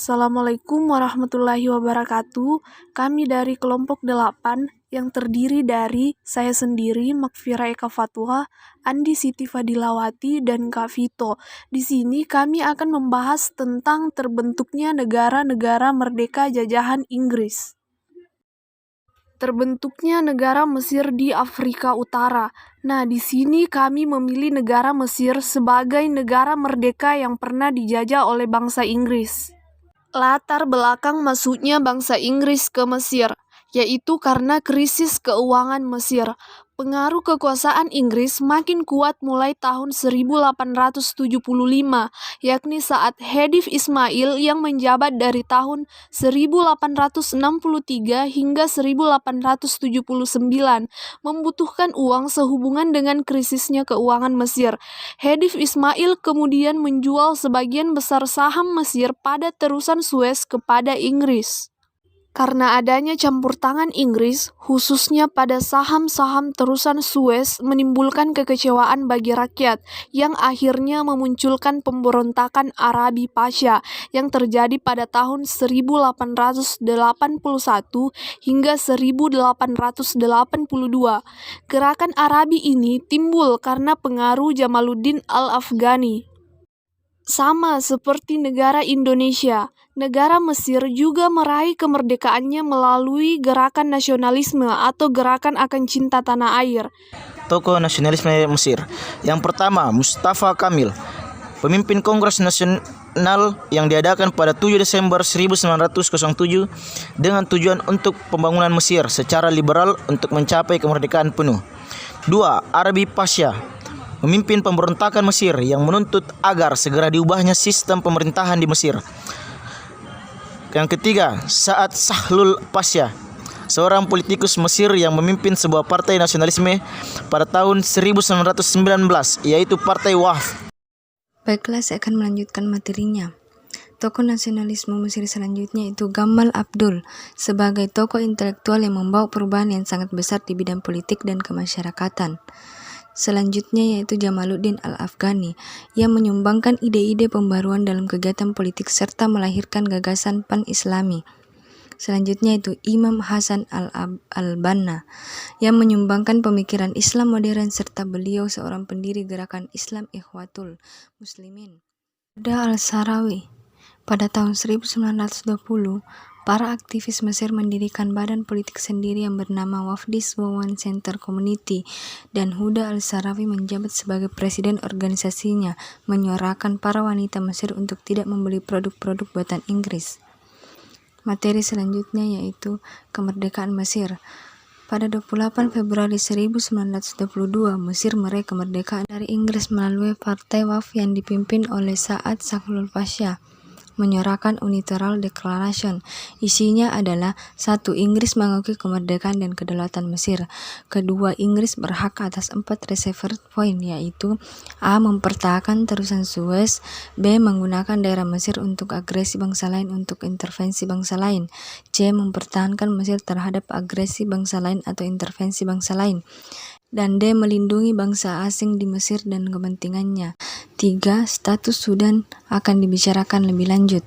Assalamualaikum warahmatullahi wabarakatuh. Kami dari kelompok 8 yang terdiri dari saya sendiri, Makfira Eka Fatwa, Andi Siti Fadilawati, dan Kak Vito. Di sini kami akan membahas tentang terbentuknya negara-negara merdeka jajahan Inggris. Terbentuknya negara Mesir di Afrika Utara. Nah, di sini kami memilih negara Mesir sebagai negara merdeka yang pernah dijajah oleh bangsa Inggris. Latar belakang masuknya bangsa Inggris ke Mesir, yaitu karena krisis keuangan Mesir. Pengaruh kekuasaan Inggris makin kuat mulai tahun 1875, yakni saat Khedive Ismail yang menjabat dari tahun 1863 hingga 1879 membutuhkan uang sehubungan dengan krisisnya keuangan Mesir. Khedive Ismail kemudian menjual sebagian besar saham Mesir pada terusan Suez kepada Inggris. Karena adanya campur tangan Inggris, khususnya pada saham-saham terusan Suez, menimbulkan kekecewaan bagi rakyat, yang akhirnya memunculkan pemberontakan Arabi Pasha yang terjadi pada tahun 1881 hingga 1882. Gerakan Arabi ini timbul karena pengaruh Jamaluddin Al-Afghani. Sama seperti negara Indonesia, negara Mesir juga meraih kemerdekaannya melalui gerakan nasionalisme atau gerakan akan cinta tanah air. Tokoh nasionalisme Mesir. Yang pertama, Mustafa Kamil, pemimpin Kongres Nasional yang diadakan pada 7 Desember 1907 dengan tujuan untuk pembangunan Mesir secara liberal untuk mencapai kemerdekaan penuh. 2. Arabi Pasha, memimpin pemberontakan Mesir yang menuntut agar segera diubahnya sistem pemerintahan di Mesir. Yang ketiga, Sa'ad Sahlul Pasha, seorang politikus Mesir yang memimpin sebuah partai nasionalisme pada tahun 1919, yaitu Partai Waqf. Baiklah, saya akan melanjutkan materinya. Tokoh nasionalisme Mesir selanjutnya itu Gamal Abdul, sebagai tokoh intelektual yang membawa perubahan yang sangat besar di bidang politik dan kemasyarakatan. Selanjutnya yaitu Jamaluddin Al-Afghani yang menyumbangkan ide-ide pembaruan dalam kegiatan politik serta melahirkan gagasan pan-Islami. Selanjutnya itu Imam Hasan Al-Banna yang menyumbangkan pemikiran Islam modern serta beliau seorang pendiri gerakan Islam Ikhwatul Muslimin. Huda Al-Sarawi. Pada tahun 1920, para aktivis Mesir mendirikan badan politik sendiri yang bernama Wafdis Wawan Center Community, dan Huda Al-Sarawi menjabat sebagai presiden organisasinya, menyuarakan para wanita Mesir untuk tidak membeli produk-produk buatan Inggris. Materi selanjutnya yaitu kemerdekaan Mesir. Pada 28 Februari 1922, Mesir meraih kemerdekaan dari Inggris melalui Partai Waqf yang dipimpin oleh Sa'ad Sahlul Pasha, menyuarakan Unilateral Declaration. Isinya adalah: 1. Inggris mengakui kemerdekaan dan kedaulatan Mesir. 2. Inggris berhak atas 4 reserve point, yaitu A. Mempertahankan terusan Suez, B. Menggunakan daerah Mesir untuk agresi bangsa lain untuk intervensi bangsa lain, C. Mempertahankan Mesir terhadap agresi bangsa lain atau intervensi bangsa lain, dan D. Melindungi bangsa asing di Mesir dan kepentingannya. 3. Status Sudan akan dibicarakan lebih lanjut.